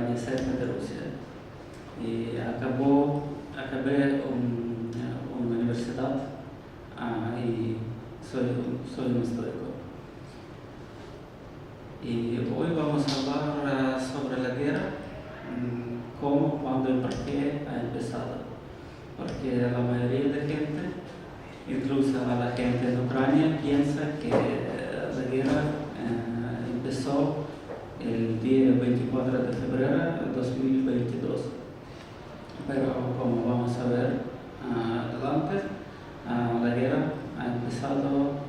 Ucrania, cerca de Rusia. Y acabé una universidad y soy un histórico. Y hoy vamos a hablar sobre la guerra, cómo, cuándo y por qué ha empezado. Porque la mayoría de gente, incluso a la gente de Ucrania, piensa que la guerra empezó el día 24 de febrero de 2022. Pero como vamos a ver adelante, la guerra ha empezado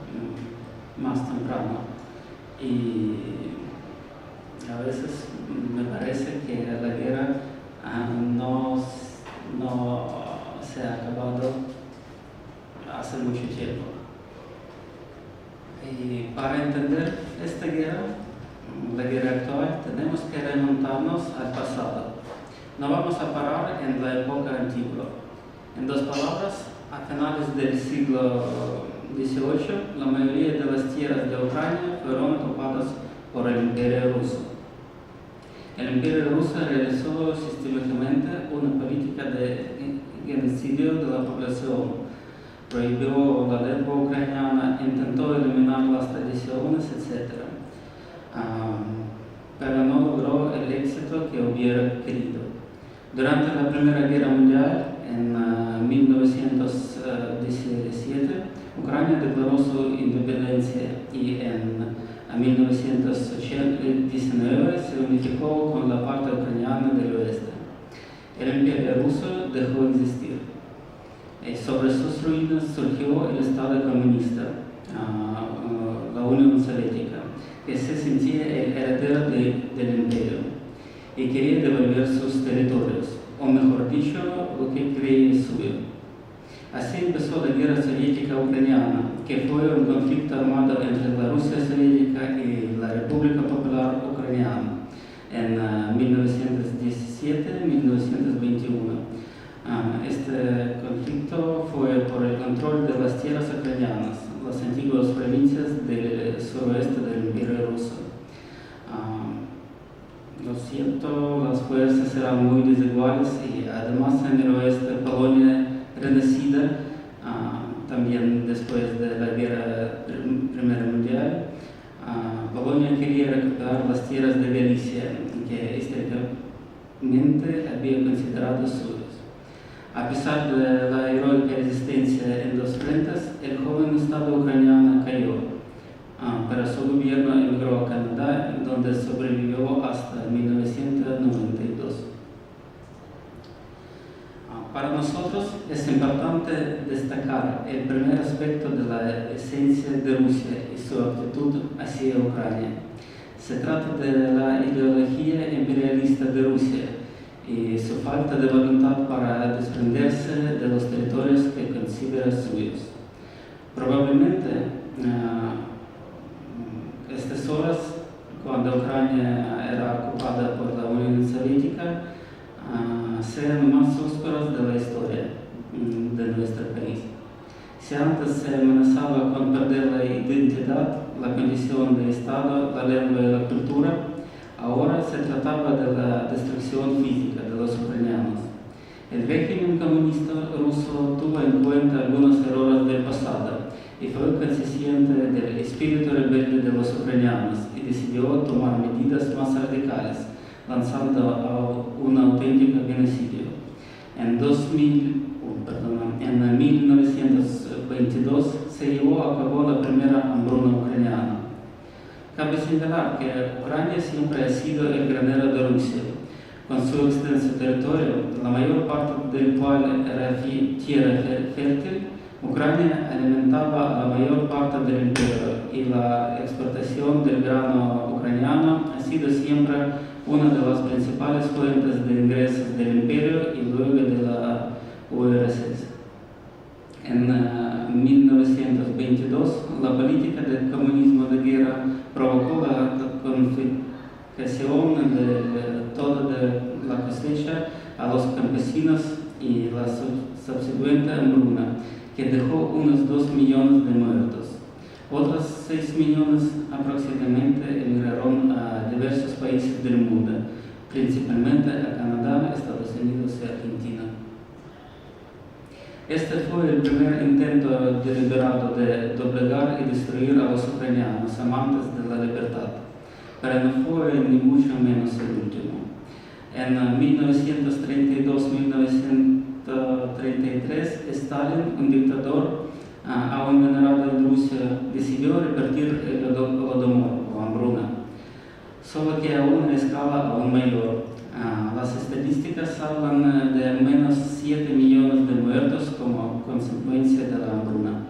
más temprano. Y a veces me parece que la guerra no se ha acabado hace mucho tiempo. Y para entender esta guerra, la guerra actual, tenemos que remontarnos al pasado. No vamos a parar en la época antigua. En dos palabras, a finales del siglo XVIII, la mayoría de las tierras de Ucrania fueron ocupadas por el Imperio Ruso. El Imperio Ruso realizó sistemáticamente una política de genocidio de la población, prohibió la lengua ucraniana, intentó eliminar las tradiciones, etc. Pero no logró el éxito que hubiera querido. Durante la Primera Guerra Mundial, en 1917, Ucrania declaró su independencia y en 1919 se unificó con la parte ucraniana del oeste. El Imperio Ruso dejó de existir. Sobre sus ruinas surgió el Estado comunista, la Unión Soviética, que se sentía el heredero del imperio y quería devolver sus territorios, o mejor dicho, lo que creía suyo. Así empezó la Guerra Soviética Ucraniana, que fue un conflicto armado entre la Rusia soviética y la República Popular Ucraniana en 1917-1921. Este conflicto fue por el control de las tierras ucranianas, las antiguas provincias del suroeste del Imperio Ruso. Lo siento, las fuerzas eran muy desiguales y además en el oeste Polonia renacida, también después de la Primera Mundial, Polonia quería recuperar las tierras de Galicia, que históricamente había considerado suyas. A pesar de la heroica resistencia en los frentes, el joven Estado ucraniano cayó, pero su gobierno emigró a Canadá, donde sobrevivió hasta 1992. Para nosotros es importante destacar el primer aspecto de la esencia de Rusia y su actitud hacia Ucrania. Se trata de la ideología imperialista de Rusia y su falta de voluntad para desprenderse de los territorios que considera suyos. Probablemente estas horas, cuando Ucrania era ocupada por la Unión Soviética, sean más oscuras de la historia de nuestro país. Si antes se amenazaba con perder la identidad, la condición de Estado, la lengua y la cultura, ahora se trataba de la destrucción física de los ucranianos. El régimen comunista ruso tuvo en cuenta algunos errores del pasado y fue consciente del espíritu rebelde de los ucranianos y decidió tomar medidas más radicales, lanzando a un auténtico genocidio. En 1922 se llevó a cabo la primera hambruna ucraniana. Cabe señalar que Ucrania siempre ha sido el granero de Rusia, con su extenso territorio, la mayor parte del cual era tierra fértil. Ucrania alimentaba a la mayor parte del imperio y la exportación del grano ucraniano ha sido siempre una de las principales fuentes de ingresos del imperio y luego de la URSS. En 1922, la política del comunismo de guerra provocó la confiscación de toda la cosecha a los campesinos y la subsecuente hambruna, que dejó unos 2 millones de muertos. Otros 6 millones aproximadamente emigraron a diversos países del mundo, principalmente a Canadá, Estados Unidos y Argentina. Este fue el primer intento deliberado de doblegar y destruir a los ucranianos amantes de la libertad, pero no fue ni mucho menos el último. En 1932-1933, Stalin, un dictador aún venerado en Rusia, decidió repartir el Holodomor o hambruna, solo que a una escala aún mayor. Las estadísticas hablan de al menos 7 millones de muertos como consecuencia de la hambruna.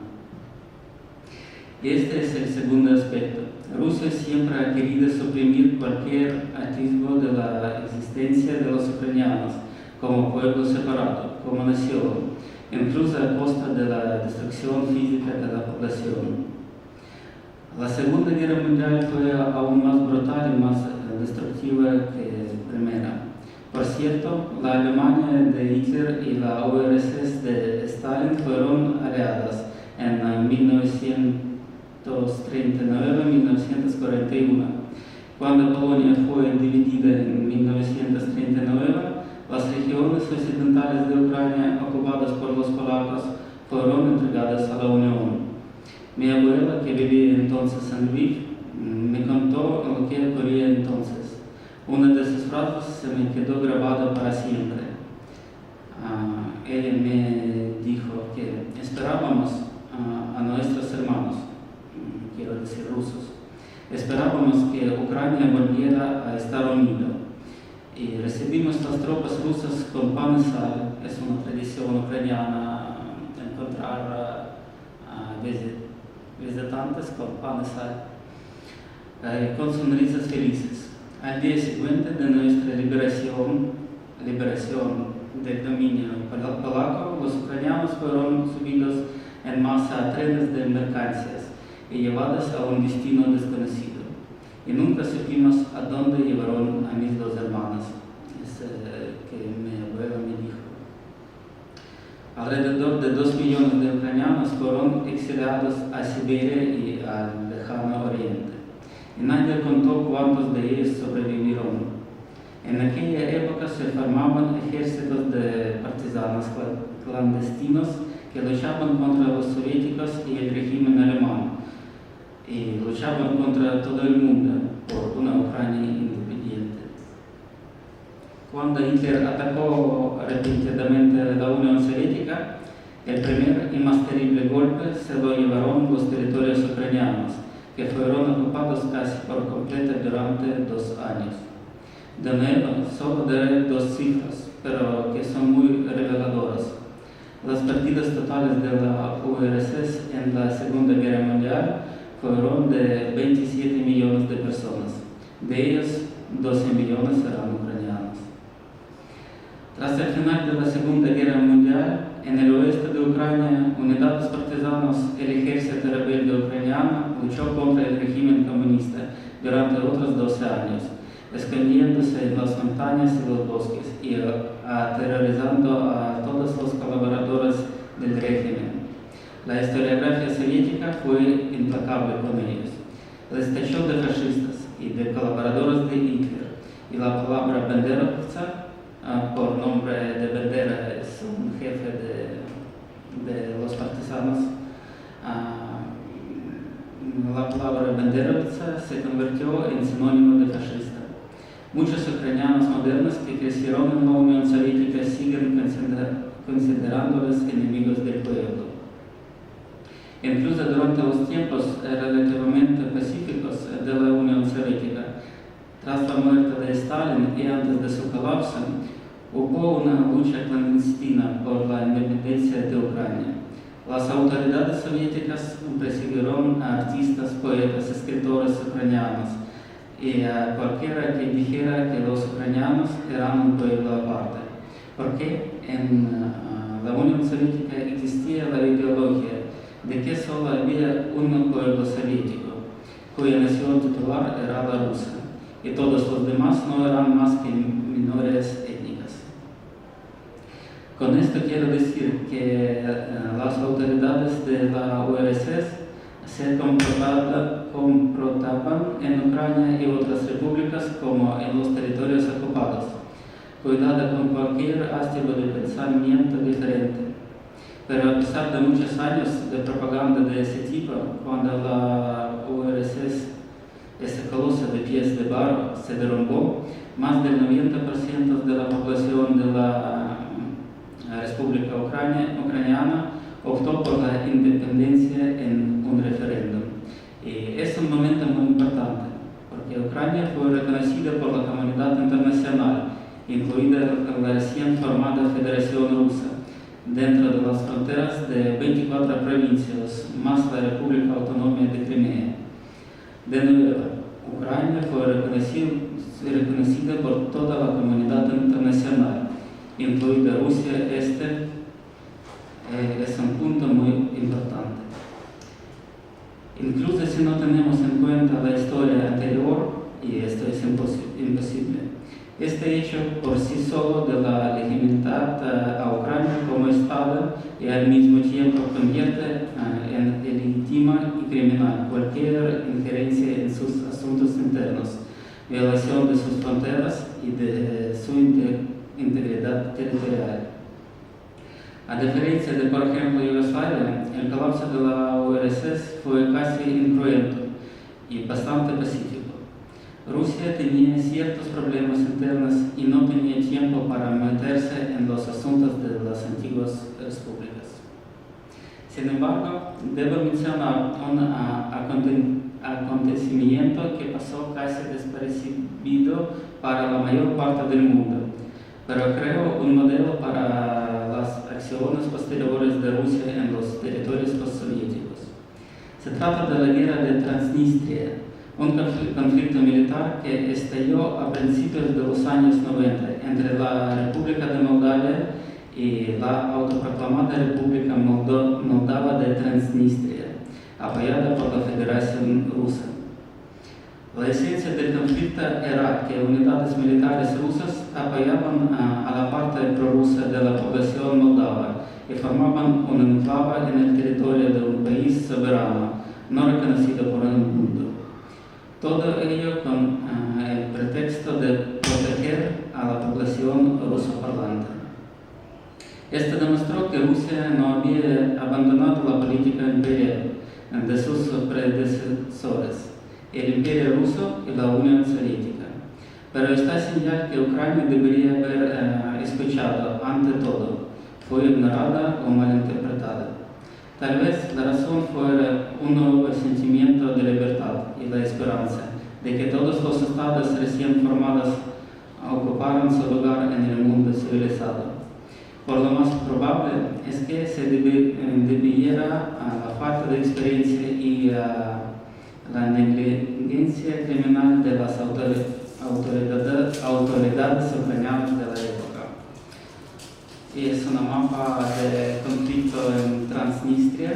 Este es el segundo aspecto. Rusia siempre ha querido suprimir cualquier atisbo de la existencia de los ucranianos como pueblo separado, como nación, incluso a costa de la destrucción física de la población. La Segunda Guerra Mundial fue aún más brutal y más destructiva que la primera. Por cierto, la Alemania de Hitler y la URSS de Stalin fueron aliadas en 1939-1941. Cuando Polonia fue dividida en 1939, las regiones occidentales de Ucrania ocupadas por los polacos fueron entregadas a la Unión. Mi abuela, que vivía entonces en Lviv, me contó lo que ocurría entonces. Una de sus frases se me quedó grabada para siempre. Ella me dijo que esperábamos a nuestros hermanos, quiero decir rusos, esperábamos que Ucrania volviera a estar unida. Y recibimos las tropas rusas con pan y sal. Es una tradición ucraniana encontrar visitantes con pan y sal, con sonrisas felices. Al día siguiente de nuestra liberación del dominio polaco, los ucranianos fueron subidos en masa a trenes de mercancías y llevados a un destino desconocido. Y nunca supimos a dónde llevaron a mis dos hermanos, que mi abuela me dijo. Alrededor de 2 millones de ucranianos fueron exiliados a Siberia y al lejano oriente. Y nadie contó cuántos de ellos sobrevivieron. En aquella época se formaban ejércitos de partisanos clandestinos que luchaban contra los soviéticos y el régimen alemán, y luchaban contra todo el mundo por una Ucrania independiente. Cuando Hitler atacó repentinamente la Unión Soviética, el primer y más terrible golpe se lo llevaron los territorios ucranianos, que fueron ocupados casi por completo durante 2 años. De nuevo, solo daré 2 cifras, pero que son muy reveladoras. Las pérdidas totales de la URSS en la Segunda Guerra Mundial fueron de 27 millones de personas. De ellos, 12 millones eran ucranianos. Tras el final de la Segunda Guerra Mundial, en el oeste de Ucrania, unidades partisanas, el ejército rebelde ucraniano luchó contra el régimen comunista durante otros 12 años, escondiéndose en las montañas y los bosques y aterrorizando a todos los colaboradores del régimen. La historiografía soviética fue implacable con ellos. Les tachó de fascistas y de colaboradores de Hitler, y la palabra banderovca, por nombre de Bandera, es un jefe de los partisanos. La palabra banderovca se convirtió en sinónimo de fascista. Muchos ucranianos modernos que crecieron en la Unión Soviética siguen considerándolos enemigos del pueblo. Incluso durante los tiempos relativamente pacíficos de la Unión Soviética, tras la muerte de Stalin y antes de su colapso, hubo una lucha clandestina por la independencia de Ucrania. Las autoridades soviéticas persiguieron a artistas, poetas, escritores ucranianos y a cualquiera que dijera que los ucranianos eran un pueblo aparte, porque en la Unión Soviética existía la ideología de que solo había un pueblo soviético, cuya nación titular era la rusa, y todos los demás no eran más que minorías étnicas. Con esto quiero decir que las autoridades de la URSS se comportaban en Ucrania y otras repúblicas como en los territorios ocupados, cuidada con cualquier estilo de pensamiento diferente. Pero a pesar de muchos años de propaganda de ese tipo, cuando la URSS, ese coloso de pies de barro, se derrumbó, más del 90% de la población de la República Ucraniana optó por la independencia en un referéndum. Y es un momento muy importante, porque Ucrania fue reconocida por la comunidad internacional, incluida la recién formada Federación Rusa, dentro de las fronteras de 24 provincias, más la República Autónoma de Crimea. De nuevo, Ucrania fue reconocida por toda la comunidad internacional, incluida Rusia. Este es un punto muy importante. Incluso si no tenemos en cuenta la historia anterior, y esto es imposible, este hecho por sí solo de la legitimidad a Ucrania como Estado y al mismo tiempo convierte en ilegítima y criminal cualquier injerencia en sus asuntos internos, violación de sus fronteras y de su integridad territorial. A diferencia de, por ejemplo, Yugoslavia, el colapso de la URSS fue casi incruento y bastante pacífico. Rusia tenía ciertos problemas internos y no tenía tiempo para meterse en los asuntos de las antiguas repúblicas. Sin embargo, debo mencionar un acontecimiento que pasó casi desapercibido para la mayor parte del mundo, pero creo un modelo para las acciones posteriores de Rusia en los territorios postsoviéticos. Se trata de la guerra de Transnistria, un conflicto militar que estalló a principios de los años 90 entre la República de Moldavia y la autoproclamada República Moldava de Transnistria, apoyada por la Federación Rusa. La esencia del conflicto era que unidades militares rusas apoyaban a la parte prorrusa de la población moldava y formaban un enclave en el territorio de un país soberano, no reconocido por el mundo. Todo ello con el pretexto de proteger a la población rusoparlante. Esto demostró que Rusia no había abandonado la política imperial de sus predecesores, el Imperio Ruso y la Unión Soviética. Pero esta señal que Ucrania debería haber escuchado ante todo fue ignorada o malinterpretada. Tal vez la razón fuera un nuevo sentimiento de libertad y la esperanza de que todos los estados recién formados ocuparan su lugar en el mundo civilizado. Por lo más probable es que se debiera a la falta de experiencia y a la negligencia criminal de las autoridades ucranianas de la época. Y es una mapa de conflicto en Transnistria.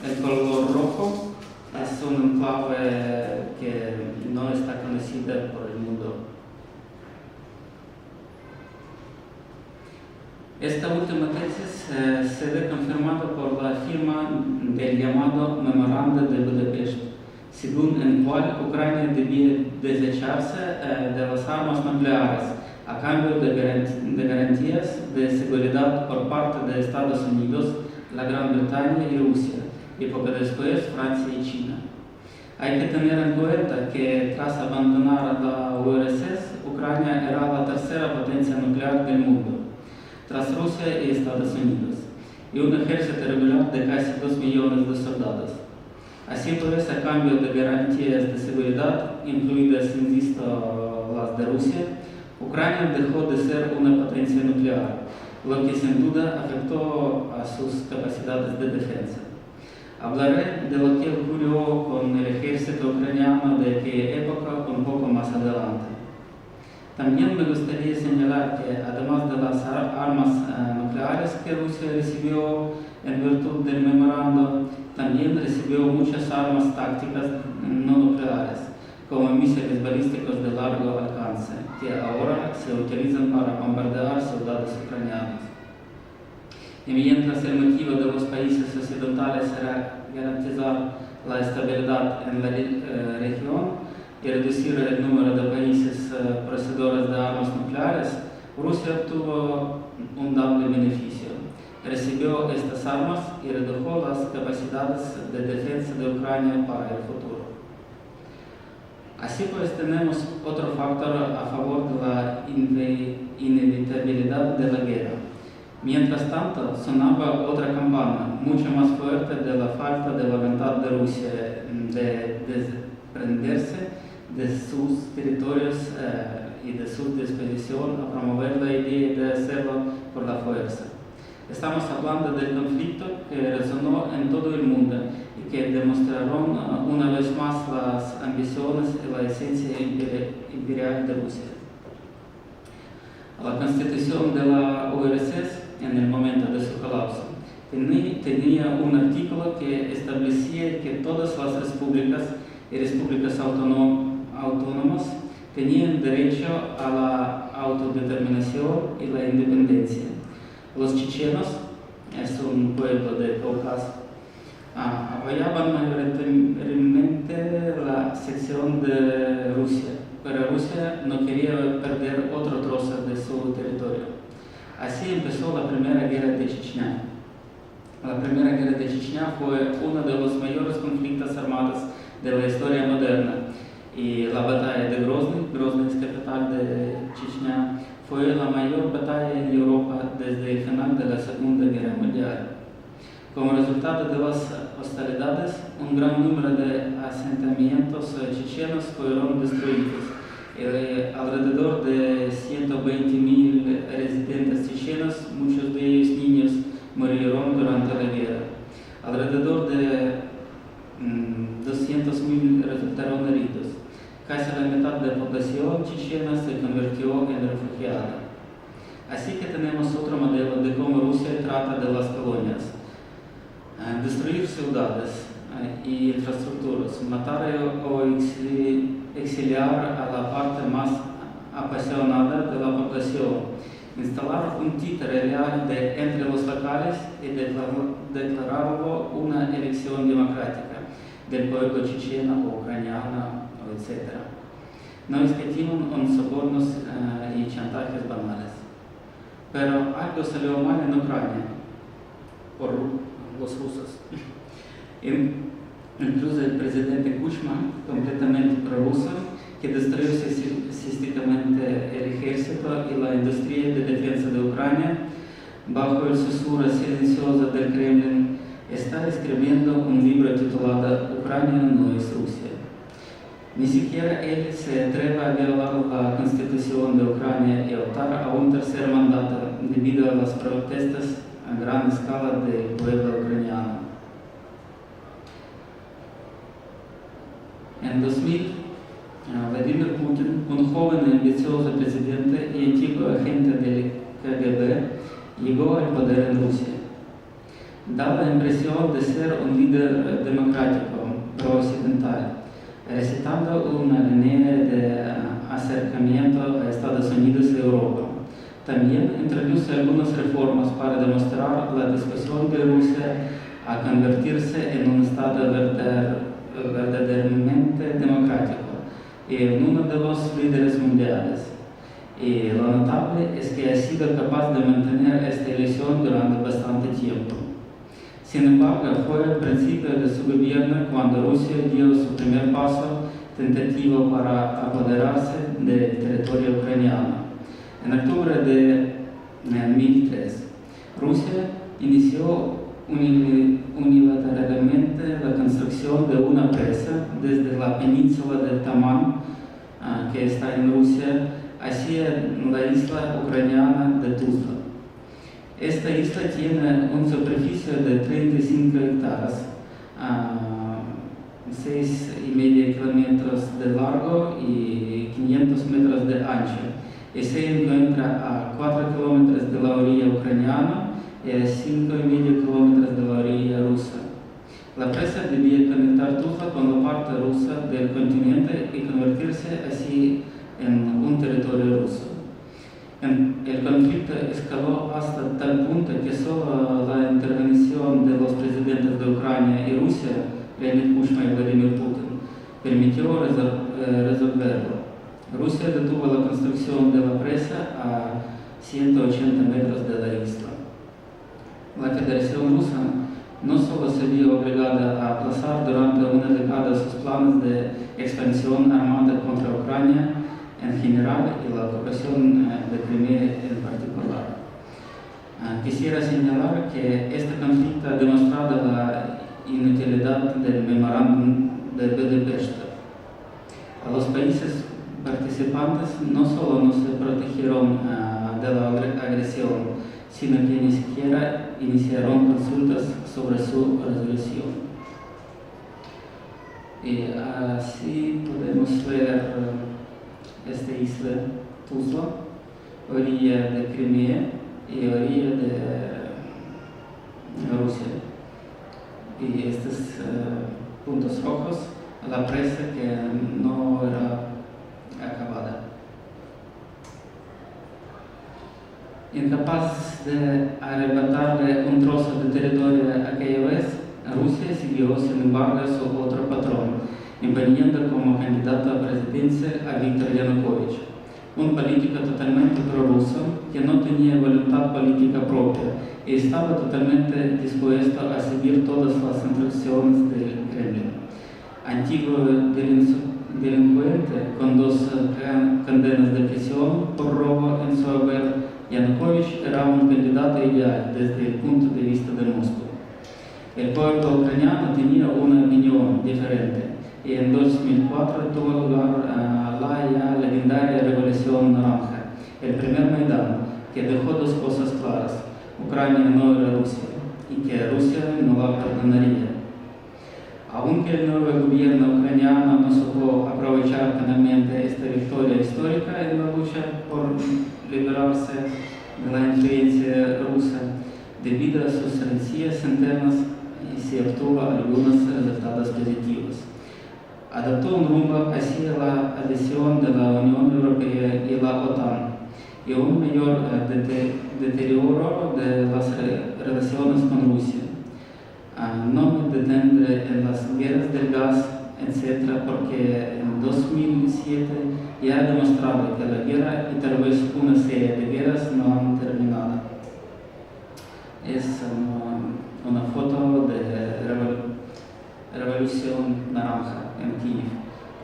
El color rojo es un enclave que no está conocida por el mundo. Esta última tesis se ve confirmada por la firma del llamado Memorando de Budapest, según el cual Ucrania debía desecharse de las armas nucleares a cambio de garantías de seguridad por parte de Estados Unidos, la Gran Bretaña y Rusia, y poco después Francia y China. Hay que tener en cuenta que tras abandonar la URSS, Ucrania era la tercera potencia nuclear del mundo, tras Rusia y Estados Unidos, y un ejército regular de casi 2 millones de soldados. Así pues, a cambio de garantías de seguridad, incluidas, insisto, las de Rusia, Ucrania dejó de ser una potencia nuclear, lo que sin duda afectó a sus capacidades de defensa. Hablaré de lo que ocurrió con el ejército ucraniano de aquella época un poco más adelante. También me gustaría señalar que, además de las armas nucleares que Rusia recibió en virtud del memorando, también recibió muchas armas tácticas no nucleares, como misiles balísticos de largo alcance, que ahora se utilizan para bombardear soldados ucranianos. Y mientras el motivo de los países occidentales era garantizar la estabilidad en la región y reducir el número de países poseedores de armas Rusia obtuvo un doble beneficio. Recibió estas armas y redujo las capacidades de defensa de Ucrania para el futuro. Así pues, tenemos otro factor a favor de la inevitabilidad de la guerra. Mientras tanto, sonaba otra campana, mucho más fuerte, de la falta de voluntad de Rusia de desprenderse de sus territorios y de su disposición a promover la idea de hacerlo por la fuerza. Estamos hablando del conflicto que resonó en todo el mundo y que demostraron una vez más las ambiciones y la esencia imperial de Rusia. La constitución de la URSS, en el momento de su colapso, tenía un artículo que establecía que todas las repúblicas y repúblicas autónomas tenían derecho a la autodeterminación y la independencia. Los chechenos, es un pueblo de Cáucaso, apoyaban mayoritariamente la secesión de Rusia, pero Rusia no quería perder otro trozo de su territorio. Así empezó la Primera Guerra de Chechnya. La Primera Guerra de Chechnya fue uno de los mayores conflictos armados de la historia moderna, y la batalla de Grozny, Grozny es capital de Chechnya, fue la mayor batalla en Europa desde el final de la Segunda Guerra Mundial. Como resultado de las hostilidades, un gran número de asentamientos chechenos fueron destruidos. Alrededor de 120.000 residentes chechenos, muchos de ellos niños, murieron durante la guerra. Alrededor de 200.000 resultaron heridos. Casi la mitad de la población chechena se convirtió en refugiada. Así que tenemos otro modelo de cómo Rusia trata de las colonias. Destruir ciudades y infraestructuras, matar o exiliar a la parte más apasionada de la población, instalar un títere real entre los locales y declararlo una elección democrática del pueblo checheno o ucraniano, etc. No escatiman sobornos y chantajes banales. Pero algo salió mal en Ucrania por los rusos. Incluso el presidente Kuchma, completamente prorruso, que destruyó sistémicamente el ejército y la industria de defensa de Ucrania, bajo el susurro silencioso del Kremlin, está escribiendo un libro titulado Ucrania no es Rusia. Ni siquiera él se atreve a violar la constitución de Ucrania y optar a un tercer mandato debido a las protestas a gran escala del pueblo ucraniano. En 2000, Vladimir Putin, un joven y ambicioso presidente y antiguo agente del KGB, llegó al poder en Rusia. Da la impresión de ser un líder democrático, pro-occidental, recitando una línea de acercamiento a Estados Unidos y Europa. También introduce algunas reformas para demostrar la disposición de Rusia a convertirse en un Estado verdaderamente democrático y en uno de los líderes mundiales. Y lo notable es que ha sido capaz de mantener esta ilusión durante bastante tiempo. Sin embargo, fue al principio de su gobierno cuando Rusia dio su primer paso tentativo para apoderarse del territorio ucraniano. En octubre de 2003, Rusia inició unilateralmente la construcción de una presa desde la península de Taman, que está en Rusia, hacia la isla ucraniana de Tuzla. Esta isla tiene una superficie de 35 hectáreas, 6,5 kilómetros de largo y 500 metros de ancho, y se encuentra a 4 kilómetros de la orilla ucraniana y a 5,5 kilómetros de la orilla rusa. La presa debía conectar Tuzla con la parte rusa del continente y convertirse así en un territorio ruso. El conflicto escaló hasta tal punto que solo la intervención de los presidentes de Ucrania y Rusia, Leonid Kuchma y Vladimir Putin, permitió resolverlo. Rusia detuvo la construcción de la presa a 180 metros de la isla. La Federación Rusa no solo se vio obligada a aplazar durante una década sus planes de expansión armada contra Ucrania en general y la ocupación de Crimea en particular. Quisiera señalar que este conflicto ha demostrado la inutilidad del memorándum de Budapest. A los países participantes no solo no se protegieron de la agresión, sino que ni siquiera iniciaron consultas sobre su resolución. Y así podemos ver esta isla Tuzla, orilla de Crimea y orilla de Rusia. Y estos puntos rojos, la presa que no era acabada. Incapaz de arrebatarle un trozo de territorio aquella vez, Rusia siguió, sin embargo, su otro patrón, imponiendo como candidato a presidencia a Viktor Yanukovych, un político totalmente prorruso que no tenía voluntad política propia y estaba totalmente dispuesto a seguir todas las instrucciones del Kremlin. Antiguo delincuente con 2 condenas de prisión por robo en su haber, Yanukovych era un candidato ideal desde el punto de vista de Moscú. El pueblo ucraniano tenía una opinión diferente y en 2004 tuvo lugar la ya legendaria Revolución Naranja, el primer Maidán, que dejó 2 cosas claras: Ucrania no era Rusia y que Rusia no la perdonaría. Aunque el nuevo gobierno ucraniano no supo aprovechar plenamente esta victoria histórica en la lucha por liberarse de la influencia rusa, debido a sus rencillas internas, se obtuvo algunos resultados positivos. Adoptó un rumbo hacia la adhesión de la Unión Europea y la OTAN, y un mayor deterioro de las relaciones con Rusia. No me detendré en las guerras del gas, etc., porque en 2007 ya ha demostrado que la guerra y tal vez una serie de guerras no han terminado. Es una foto de Revolución Naranja en Kiev,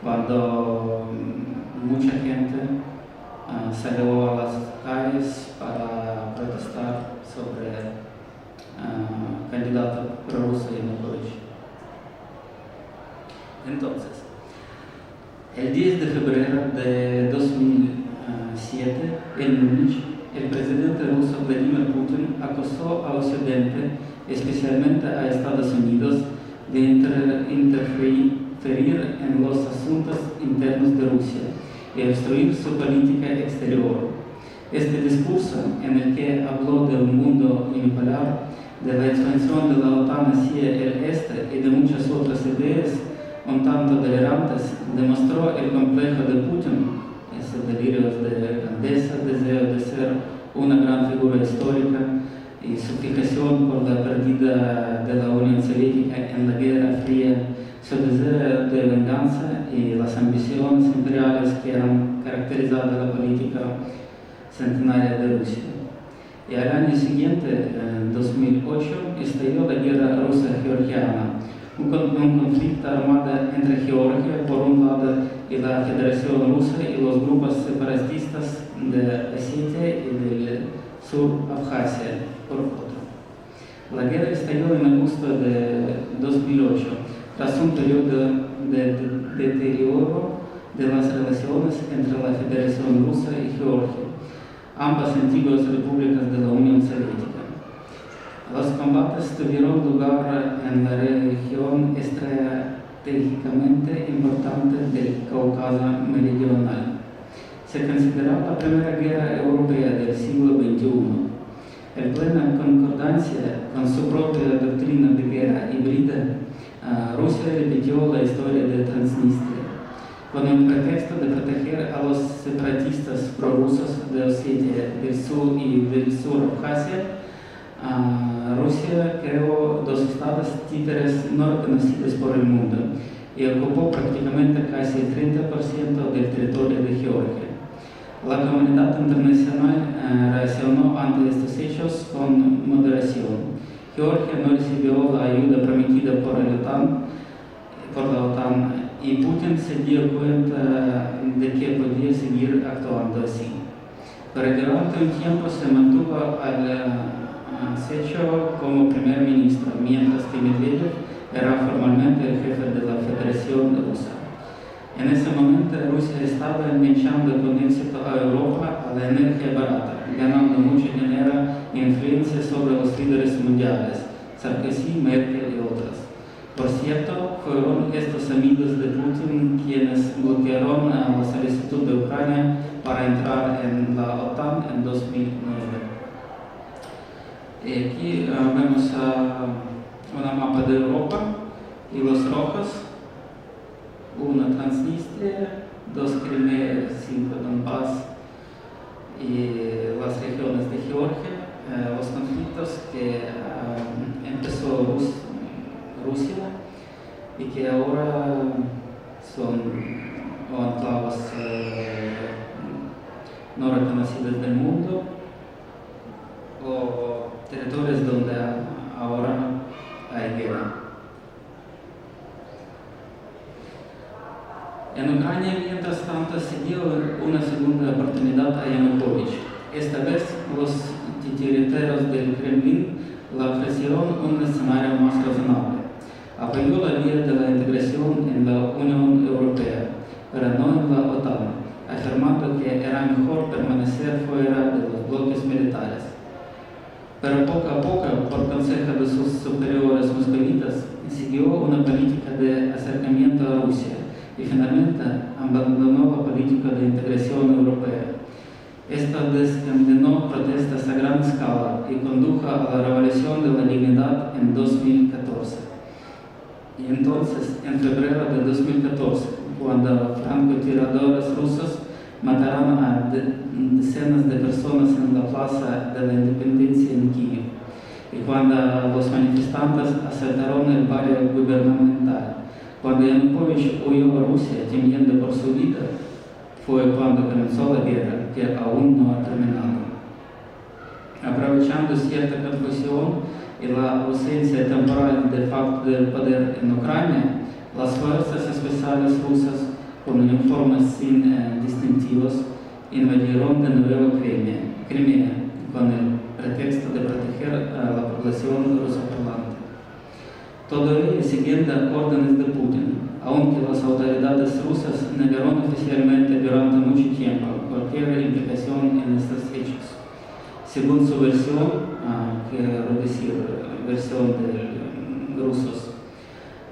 cuando mucha gente salió a las calles para protestar sobre candidato prorruso Yanukovych. Entonces, el 10 de febrero de 2007, en Múnich, el presidente ruso Vladimir Putin acusó a Occidente, especialmente a Estados Unidos, de interferir en los asuntos internos de Rusia y obstruir su política exterior. Este discurso, en el que habló de un mundo unipolar, de la expansión de la OTAN hacia el este y de muchas otras ideas un tanto delirantes, demostró el complejo de Putin, ese delirio de grandeza, deseo de ser una gran figura histórica y su fijación por la pérdida de la Unión Soviética en la Guerra Fría, su deseo de venganza y las ambiciones imperiales que han caracterizado la política centenaria de Rusia. Y al año siguiente, en 2008, estalló la guerra rusa-georgiana, un conflicto armado entre Georgia por un lado y la Federación Rusa y los grupos separatistas de Osetia y del sur Abjasia por otro. La guerra estalló en agosto de 2008, tras un periodo de deterioro de las relaciones entre la Federación Rusa y Georgia, ambas antiguas repúblicas de la Unión Soviética. Los combates tuvieron lugar en la región estratégicamente importante del Cáucaso Meridional. Se considera la primera guerra europea del siglo XXI. En plena concordancia con su propia doctrina de guerra híbrida, Rusia repitió la historia de Transnistria, con el pretexto de proteger a los separatistas prorrusos de Osetia del Sur y del Sur Abjasia. Rusia creó 2 estados títeres no reconocidos por el mundo y ocupó prácticamente casi el 30% del territorio de Georgia. La comunidad internacional reaccionó ante estos hechos con moderación. Georgia no recibió la ayuda prometida por la OTAN y Putin se dio cuenta de que podía seguir actuando así. Pero durante un tiempo se mantuvo al acecho como primer ministro, mientras que Medvedev era formalmente el jefe de la Federación Rusa. En ese momento Rusia estaba enganchando con éxito a Europa a la energía barata, ganando mucho dinero e influencia sobre los líderes mundiales, Sarkozy, Merkel y otros. Por cierto, fueron estos amigos de Putin quienes bloquearon la solicitud de Ucrania para entrar en la OTAN en 2009. Y aquí vemos una mapa de Europa y los rojos, una Transnistria, 2 Crimea, 5 Donbass y las regiones de Georgia, los conflictos que empezó Rusia y que ahora son enclaves no reconocidos del mundo o territorios donde ahora hay guerra. En Ucrania, mientras tanto, se dio una segunda oportunidad a Yanukovych. Esta vez los titiriteros del Kremlin le ofrecieron un escenario más razonable. Apoyó la vía de la integración en la Unión Europea, pero no en la OTAN, afirmando que era mejor permanecer fuera de los bloques militares. Pero poco a poco, por consejo de sus superiores moscovitas, siguió una política de acercamiento a Rusia y finalmente abandonó la política de integración europea. Esto desencadenó protestas a gran escala y condujo a la revolución de la dignidad en 2014. Y entonces, en febrero de 2014, cuando francotiradores rusos mataron a decenas de personas en la Plaza de la Independencia en Kiev, y cuando los manifestantes asaltaron el barrio gubernamental, cuando Yanukovych huyó a Rusia temiendo por su vida, fue cuando comenzó la guerra, que aún no ha terminado. Aprovechando cierta confusión y la ausencia temporal de facto del poder en Ucrania, las fuerzas especiales rusas con uniformes sin distintivos invadieron de nuevo Crimea con el pretexto de proteger a la población rusoparlante. Todo ello siguiendo órdenes de Putin, aunque las autoridades rusas negaron oficialmente durante mucho tiempo cualquier implicación en estos hechos. Según su versión, quiero decir, versión de rusos,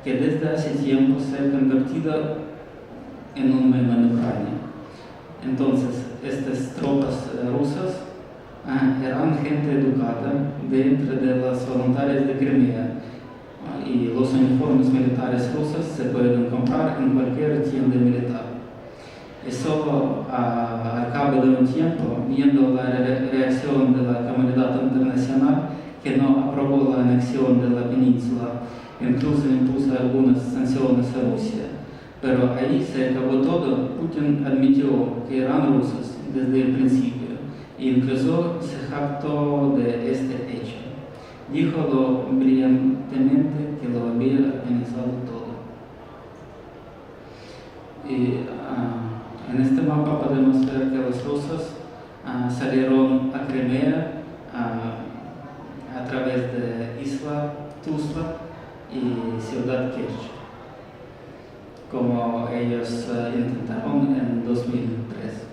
que desde hace tiempo se ha convertido en un meme en Ucrania. Entonces, estas tropas rusas eran gente educada dentro de las voluntarias de Crimea y los uniformes militares rusos se pueden comprar en cualquier tienda militar. Y solo al cabo de un tiempo, viendo la reacción de la comunidad internacional que no aprobó la anexión de la península, incluso impuso algunas sanciones a Rusia. Pero ahí se acabó todo. Putin admitió que eran rusos desde el principio e incluso se jactó de este hecho. Dijo lo brillantemente que lo había organizado todo. Y en este mapa podemos ver que los rusos salieron a Crimea a través de Isla Tuzla y Ciudad Kerch, como ellos intentaron en 2003.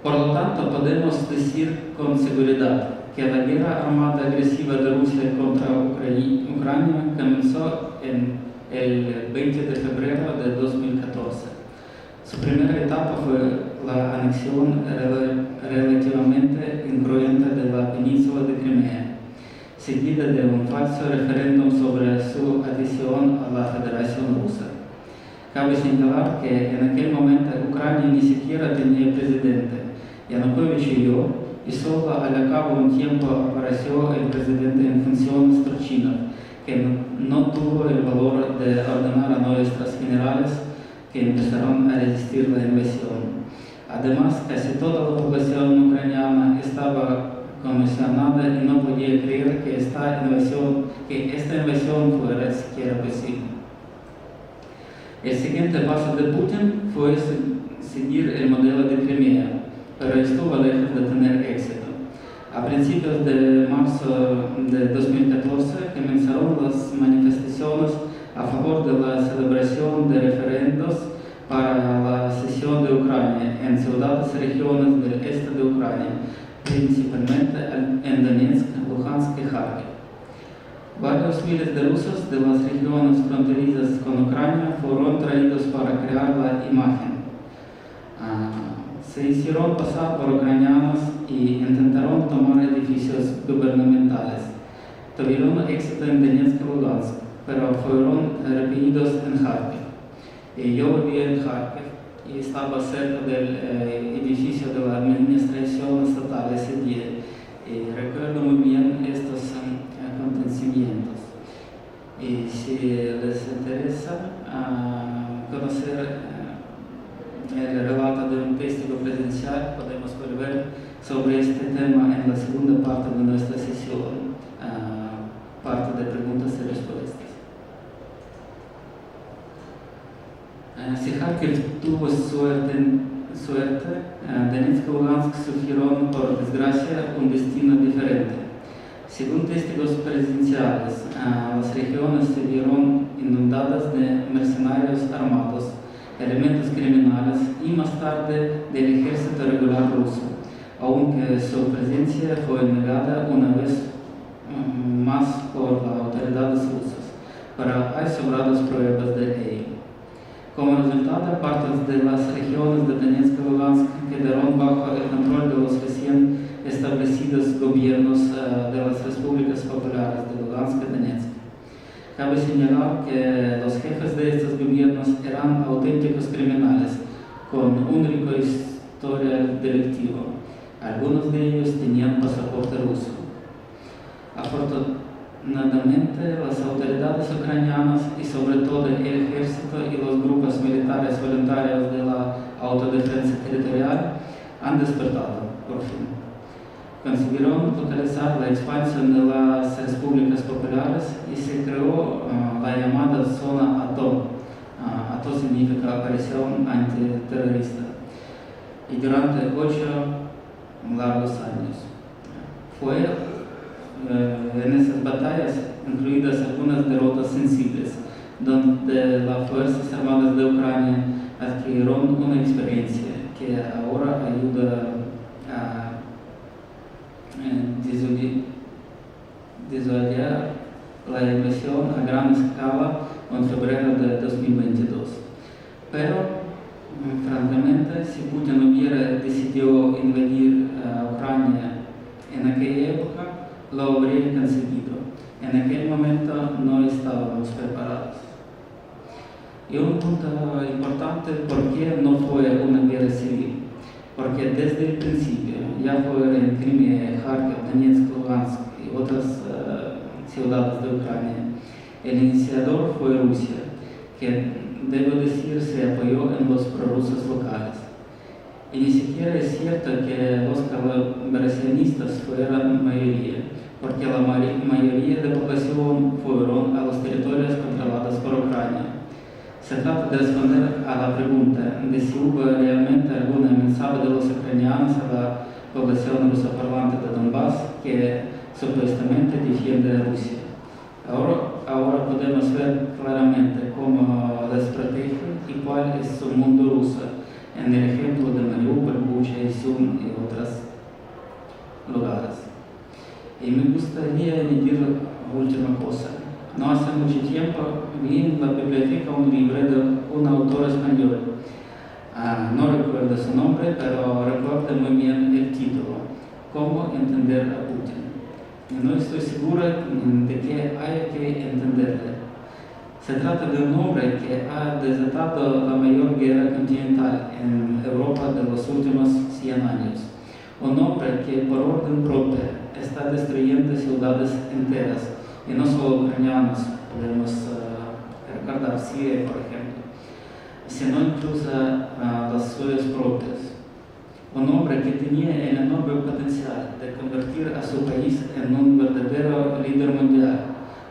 Por lo tanto, podemos decir con seguridad que la guerra armada agresiva de Rusia contra Ucrania comenzó en el 20 de febrero de 2014. Su primera etapa fue la anexión relativamente incruenta de la península de Crimea, seguida de un falso referéndum sobre su adhesión a la Federación Rusa. Cabe señalar que en aquel momento Ucrania ni siquiera tenía presidente. Yanukovych huyó y solo al cabo de un tiempo apareció el presidente en funciones Turchinov, que no tuvo el valor de ordenar a nuestros generales que empezaron a resistir la invasión. Además, casi toda la población ucraniana estaba conmocionada y no podía creer que esta invasión fuera siquiera posible. El siguiente paso de Putin fue seguir el modelo de Crimea, pero estuvo lejos de tener éxito. A principios de marzo de 2014 comenzaron las manifestaciones a favor de la celebración de referendos para la secesión de Ucrania en ciudades y regiones del este de Ucrania, principalmente en Donetsk, Luhansk y Kharkiv. Varios miles de rusos de las regiones fronterizas con Ucrania fueron traídos para crear la imagen. Se hicieron pasar por ucranianos y intentaron tomar edificios gubernamentales. Tuvieron éxito en Donetsk y Lugansk, pero fueron repelidos en Kharkiv. Yo vivía en Kharkiv y estaba cerca del edificio de la administración estatal ese día. Y recuerdo muy bien estos acontecimientos. Y si les interesa conocer el relato de un testigo presencial, podemos volver sobre este tema en la segunda parte de nuestra sesión, parte de preguntas y respuestas. Si Kharkiv tuvo suerte, Donetsk y Lugansk sufrieron, por desgracia, un destino diferente. Según testigos presenciales, las regiones se vieron inundadas de mercenarios armados, elementos criminales y más tarde del ejército regular ruso, aunque su presencia fue negada una vez más por las autoridades rusas, pero hay sobradas pruebas de ello. Como resultado, partes de las regiones de Donetsk y Lugansk quedaron bajo el control de los recién establecidos gobiernos de las repúblicas populares de Lugansk y Donetsk. Cabe señalar que los jefes de estos gobiernos eran auténticos criminales con un rico historial delictivo. Algunos de ellos tenían pasaporte ruso. Afortunadamente, las autoridades ucranianas y sobre todo el ejército y los grupos militares voluntarios de la autodefensa territorial han despertado, por fin. Consiguieron localizar la expansión de las repúblicas populares y se creó la llamada zona ATO. ATO significa Operación Antiterrorista. Y durante 8 largos años. Fue en esas batallas incluidas algunas derrotas sensibles, donde las Fuerzas Armadas de Ucrania adquirieron una experiencia que ahora ayuda a disuadir la invasión a gran escala en febrero de 2022. Pero, francamente, si Putin hubiera decidido invadir Ucrania en aquella época, lo habría conseguido. En aquel momento no estábamos preparados. Y un punto importante, ¿por qué no fue una guerra civil? Porque desde el principio, ya fuera en Crimea, Kharkiv, Donetsk, Lugansk y otras ciudades de Ucrania, el iniciador fue Rusia, que, debo decir, se apoyó en los prorrusos locales. Y ni siquiera es cierto que los colaboracionistas fueran mayoría, porque la mayoría de la población fueron a los territorios controlados por Ucrania. Se trata de responder a la pregunta de si hubo realmente alguna amenaza de los ucranianos a la población rusoparlante de Donbass que supuestamente defiende a Rusia. Ahora podemos ver claramente cómo les protege y cuál es su mundo ruso, en el ejemplo de Mariupol, Bucha, Izum y otros lugares. Y me gustaría añadir la última cosa. No hace mucho tiempo vi en la biblioteca un libro de un autor español. No recuerdo su nombre, pero recuerdo muy bien el título, ¿Cómo entender a Putin? Y no estoy seguro de que hay que entenderle. Se trata de un hombre que ha desatado la mayor guerra continental en Europa de los últimos 100 años. Un hombre que por orden propia está destruyendo ciudades enteras, y no solo ucranianos, podemos recordar Siria, por ejemplo. sino incluso las suyas propias. Un hombre que tenía el enorme potencial de convertir a su país en un verdadero líder mundial,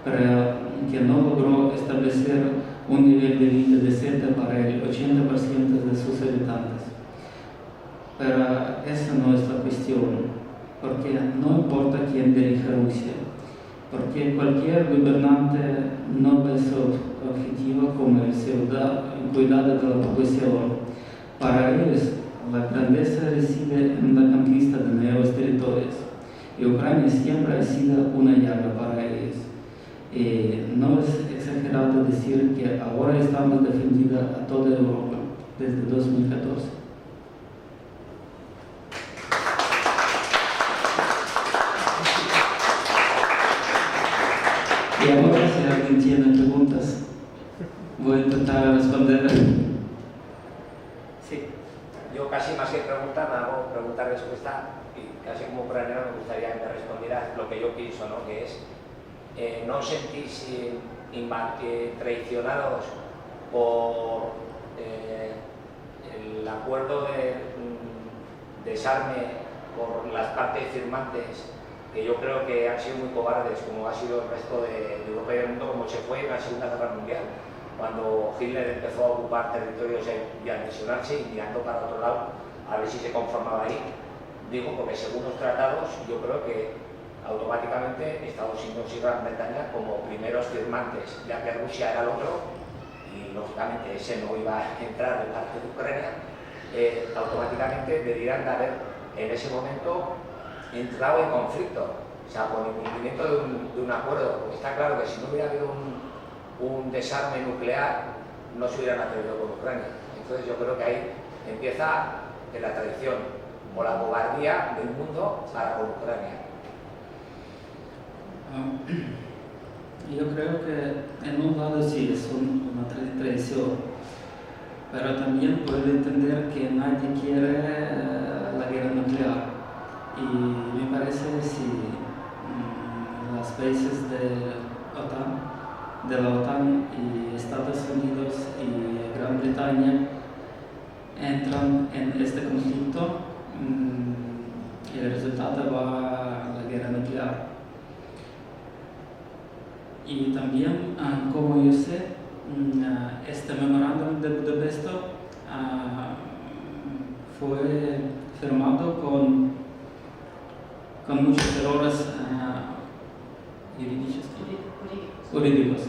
pero que no logró establecer un nivel de vida decente para el 80% de sus habitantes. Pero esa no es la cuestión, porque no importa quién dirige Rusia, porque cualquier gobernante no ve su objetivo como el cuidado de la población. Para ellos, la grandeza reside en la conquista de nuevos territorios, y Ucrania siempre ha sido una llaga para ellos. No es exagerado decir que ahora estamos defendiendo a toda Europa desde 2014. Y ahora, si alguien tiene preguntas, voy a intentar responder. Sí, yo casi más que preguntar, me hago pregunta-respuesta, y casi como ucraniano me gustaría que me respondieras lo que yo pienso, ¿no? Que es, ¿no os sentís traicionados por el acuerdo de desarme por las partes firmantes, que yo creo que han sido muy cobardes, como ha sido el resto de Europa y del mundo, como se fue en la Segunda Guerra Mundial, cuando Hitler empezó a ocupar territorios y a anexionarse y mirando para otro lado a ver si se conformaba ahí? Digo porque según los tratados yo creo que automáticamente Estados Unidos y Gran Bretaña, como primeros firmantes, ya que Rusia era el otro y lógicamente ese no iba a entrar de parte de Ucrania, automáticamente debieran de haber en ese momento entrado en conflicto, o sea, con el cumplimiento de un acuerdo, porque está claro que si no hubiera habido un desarme nuclear no se hubieran atrevido con Ucrania. Entonces yo creo que ahí empieza la traición o la cobardía del mundo para con Ucrania. Yo creo que en un lado sí es una traición, pero también puedo entender que nadie quiere la guerra nuclear. Y me parece si los países de la OTAN y Estados Unidos y Gran Bretaña entran en este conflicto, el resultado va a la guerra nuclear. Y también, como yo sé, este memorándum de Budapest fue firmado con muchos errores jurídicos,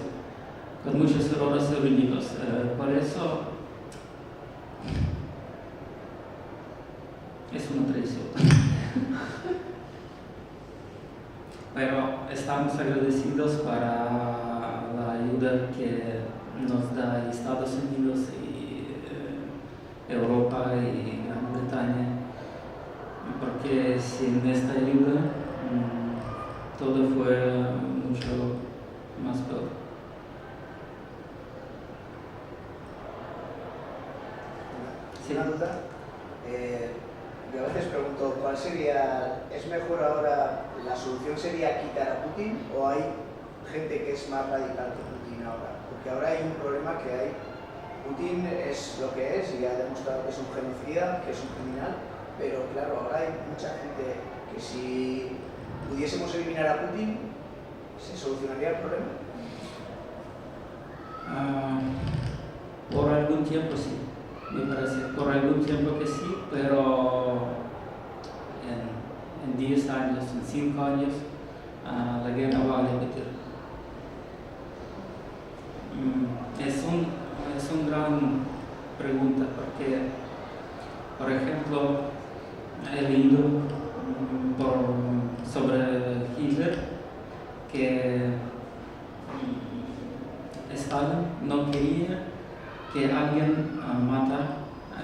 con muchos errores jurídicos. Por eso es una traición. Pero estamos agradecidos para la ayuda que nos da Estados Unidos y Europa y Gran Bretaña, porque sin esta ayuda todo fue mucho más peor. Sí. Una duda. Yo a veces pregunto, ¿cuál sería, es mejor ahora, la solución sería quitar a Putin o hay gente que es más radical que Putin ahora? Porque ahora hay un problema que hay, Putin es lo que es y ha demostrado que es un genocida, que es un criminal, pero claro, ahora hay mucha gente que si pudiésemos eliminar a Putin, ¿se solucionaría el problema? Por algún tiempo sí. Me parece por algún tiempo que sí, pero en 10 años, en 5 años, la guerra va a repetir. Es una gran pregunta porque, por ejemplo, he leído sobre Hitler que Stalin no quería que alguien mata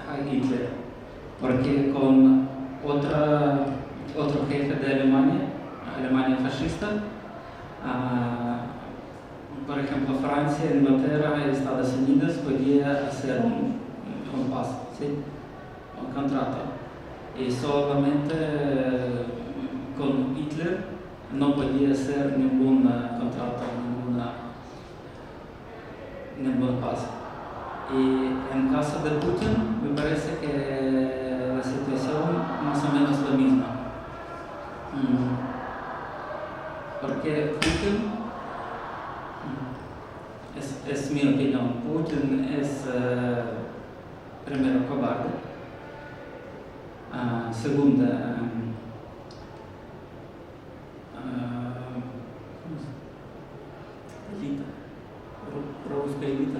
a Hitler, porque con otro jefe de Alemania fascista, por ejemplo Francia, Inglaterra y Estados Unidos podía hacer un paz, ¿sí? Un contrato, y solamente con Hitler no podía hacer ningún contrato, ninguna paz. Y en caso de Putin, me parece que la situación más o menos es la misma. Porque Putin, es mi opinión, Putin es primero cobarde, segunda, elita, rusa elita.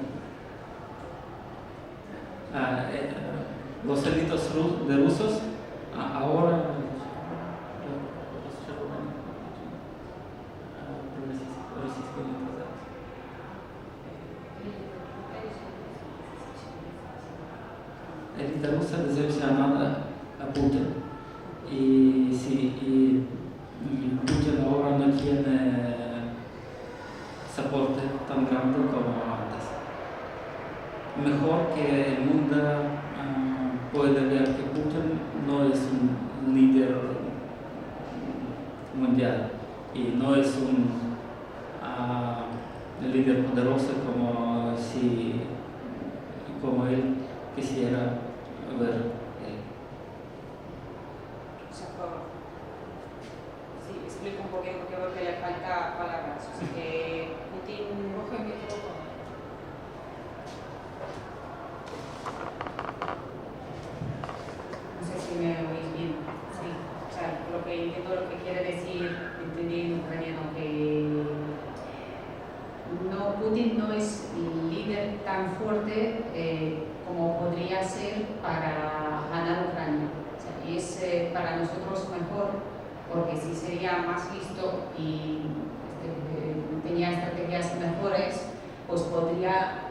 Los élitos de rusos ahora élite rusa decepcionada a Putin y si Putin ahora no tiene soporte tan grande como antes. Mejor que el mundo puede ver que Putin no es un líder mundial y no es un líder poderoso como él quisiera ver él. Sí, explico un poquito porque creo que le falta palabras. O sea, que Putin coge el micrófono. No sé si me oís bien. Sí, o sea, lo que entiendo lo que quiere decir, entendí en ucraniano, que no, Putin no es el líder tan fuerte como podría ser para ganar Ucrania. O sea, y es para nosotros mejor, porque si sería más listo y tenía estrategias mejores, pues podría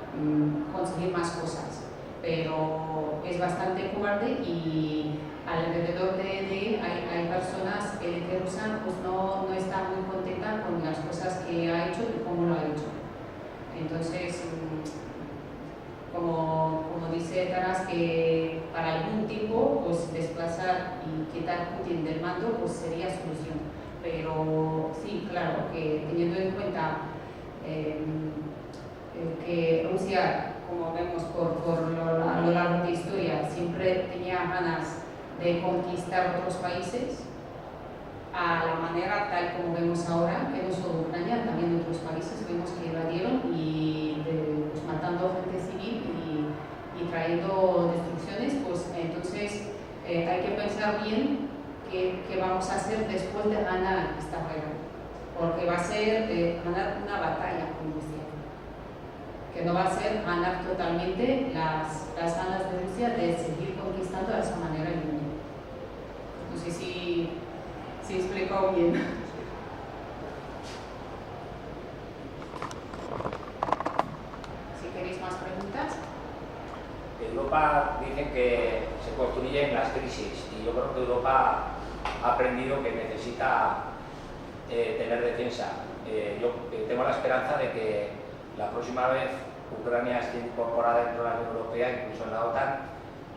conseguir más cosas. Pero es bastante cobarde y alrededor de él hay personas que rusa pues no está muy contenta con las cosas que ha hecho y cómo lo ha hecho. Entonces, como dice Taras, que para algún tiempo pues desplazar y quitar Putin del mando pues sería solución. Pero sí, claro, que teniendo en cuenta que Rusia, como vemos a lo largo de la historia, siempre tenía ganas de conquistar otros países a la manera tal como vemos ahora, que no solo Ucrania, también otros países vemos que invadieron y pues, matando gente civil y trayendo destrucciones, pues entonces hay que pensar bien qué vamos a hacer después de ganar esta guerra, porque va a ser ganar una batalla con Rusia, que no va a ser ganar totalmente las ganas de Rusia de seguir conquistando de esa manera el mundo. No sé si he explicado bien. Si queréis más preguntas. Europa dicen que se construye en las crisis y yo creo que Europa ha aprendido que necesita tener defensa. Yo tengo la esperanza de que la próxima vez Ucrania esté incorporada dentro de la Unión Europea, incluso en la OTAN,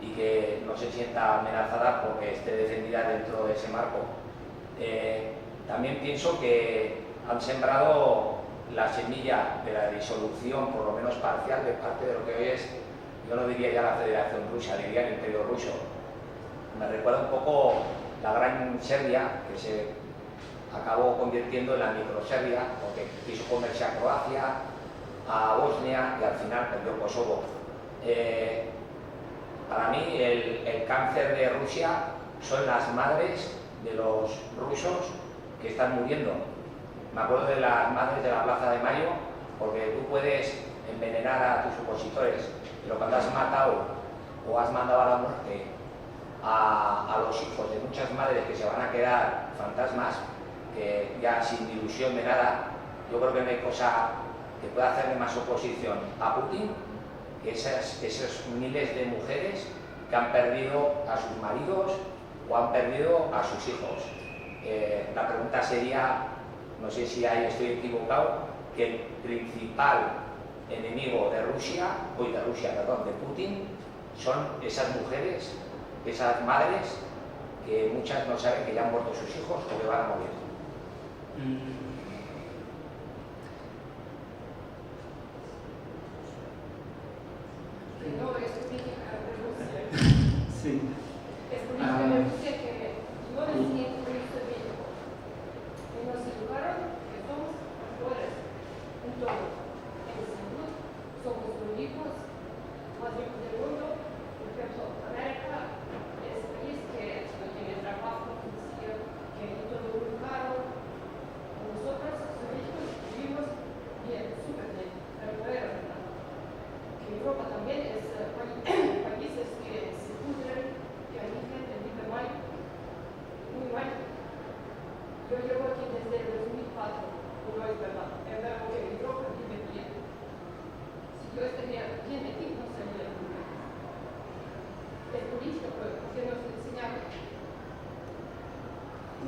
y que no se sienta amenazada porque esté defendida dentro de ese marco. También pienso que han sembrado la semilla de la disolución, por lo menos parcial, de parte de lo que hoy es, yo no diría ya la Federación Rusa, diría el Imperio Ruso. Me recuerda un poco la gran Serbia, que se acabó convirtiendo en la microserbia, porque quiso comerse a Croacia, a Bosnia y al final perdió Kosovo. Para mí el cáncer de Rusia son las madres de los rusos que están muriendo. Me acuerdo de las madres de la Plaza de Mayo, porque tú puedes envenenar a tus opositores, pero cuando has matado o has mandado a la muerte a los hijos de muchas madres que se van a quedar fantasmas, que ya sin ilusión de nada, yo creo que no hay cosa que pueda hacerle más oposición a Putin que esos miles de mujeres que han perdido a sus maridos o han perdido a sus hijos. La pregunta sería, no sé si ahí estoy equivocado, que el principal enemigo de de Putin, son esas mujeres, esas madres, que muchas no saben que ya han muerto sus hijos o que van a morir.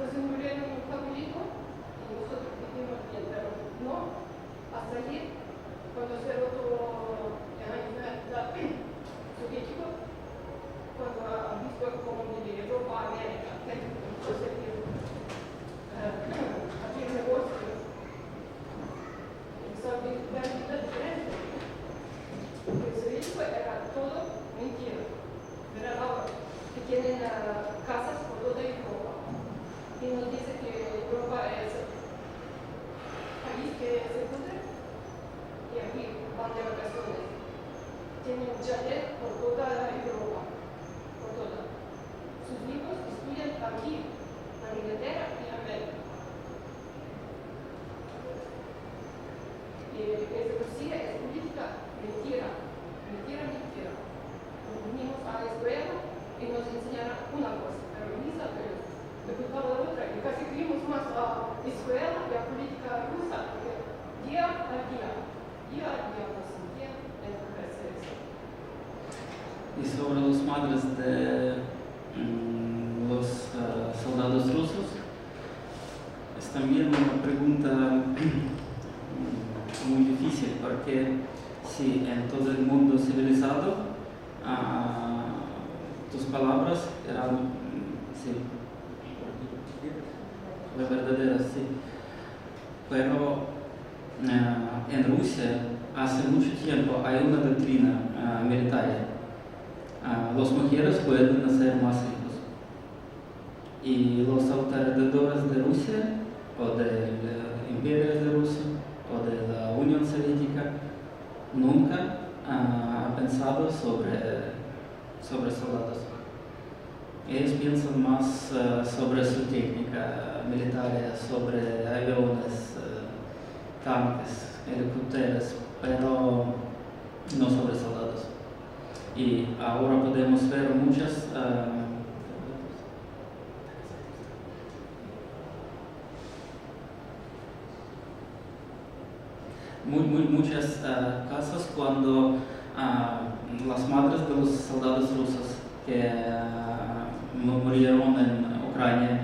se murieron un católico y nosotros vivimos bien, pero no hasta allí, cuando se rotó la soviético, cuando ha visto como de Europa a América, entonces aquí el negocio es una vida diferente. El soviético era todo mentira, era ahora que tienen casas por toda Europa y nos dice que Europa es el país que se puede y aquí van de vacaciones. Tienen chalet por toda Europa, por toda. Sus hijos estudian aquí, en Inglaterra y en América. Y es Rusia, es política, mentira, mentira, mentira. Nos vinimos a la escuela y nos enseñaron una cosa, pero ni sabemos. Después a la otra, y casi fuimos más a la escuela y a política rusa, porque día a día nos sentían en eso. Y sobre las madres de los soldados rusos, es también una pregunta muy difícil, porque si en todo el mundo civilizado tus palabras eran verdaderas, sí. Pero en Rusia hace mucho tiempo hay una doctrina militar. Las mujeres pueden hacer más hijos. Y los autoridades de Rusia, o del Imperio de Rusia, o de la Unión Soviética, nunca han pensado sobre soldados. Ellos piensan más sobre su técnica militar, sobre aviones, tanques, helicópteros, pero no sobre soldados. Y ahora podemos ver muchas muchas casos cuando las madres de los soldados rusos que murieron en Ucrania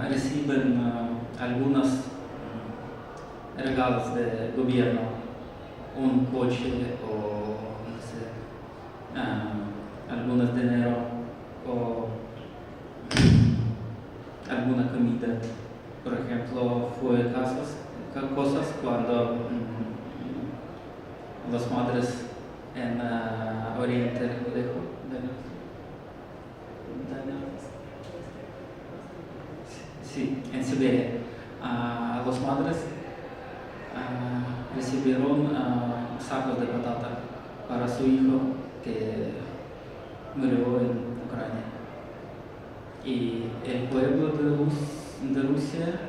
reciben algunos regalos del gobierno, un coche o no sé, algunos dinero o alguna comida. Por ejemplo, fue cosas cuando las madres en Oriente Lejos, sí, en Siberia, las madres recibieron sacos de patata para su hijo que murió en Ucrania. Y el pueblo de Rusia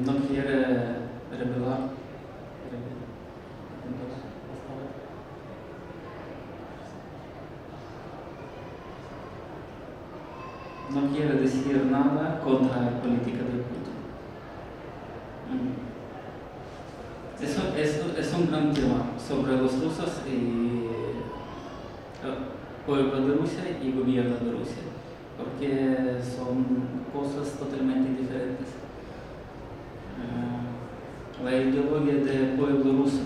no quiere revelar. No quiere decir nada contra la política de Putin. Es un gran tema sobre los rusos y el pueblo de Rusia y el gobierno de Rusia, porque son cosas totalmente diferentes. La ideología del pueblo ruso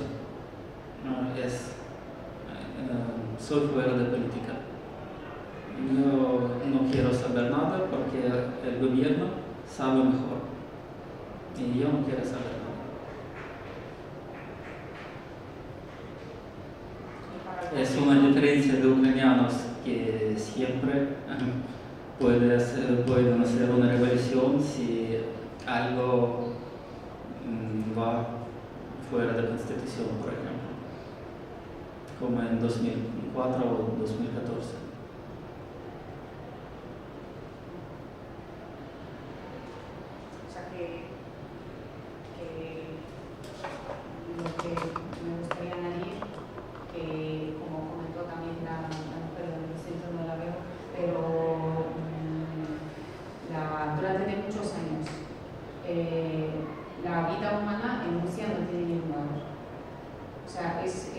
es soy fuera de política. Yo no quiero saber nada porque el gobierno sabe mejor y yo no quiero saber nada. Es una diferencia de ucranianos que siempre pueden hacer una revolución si algo va fuera de la Constitución, por ejemplo, como en 2004 o 2014. Lo que me gustaría añadir, que como comentó también la mujer del centro, no la veo, pero durante muchos años la vida humana en Rusia no tiene ningún valor. O sea, pues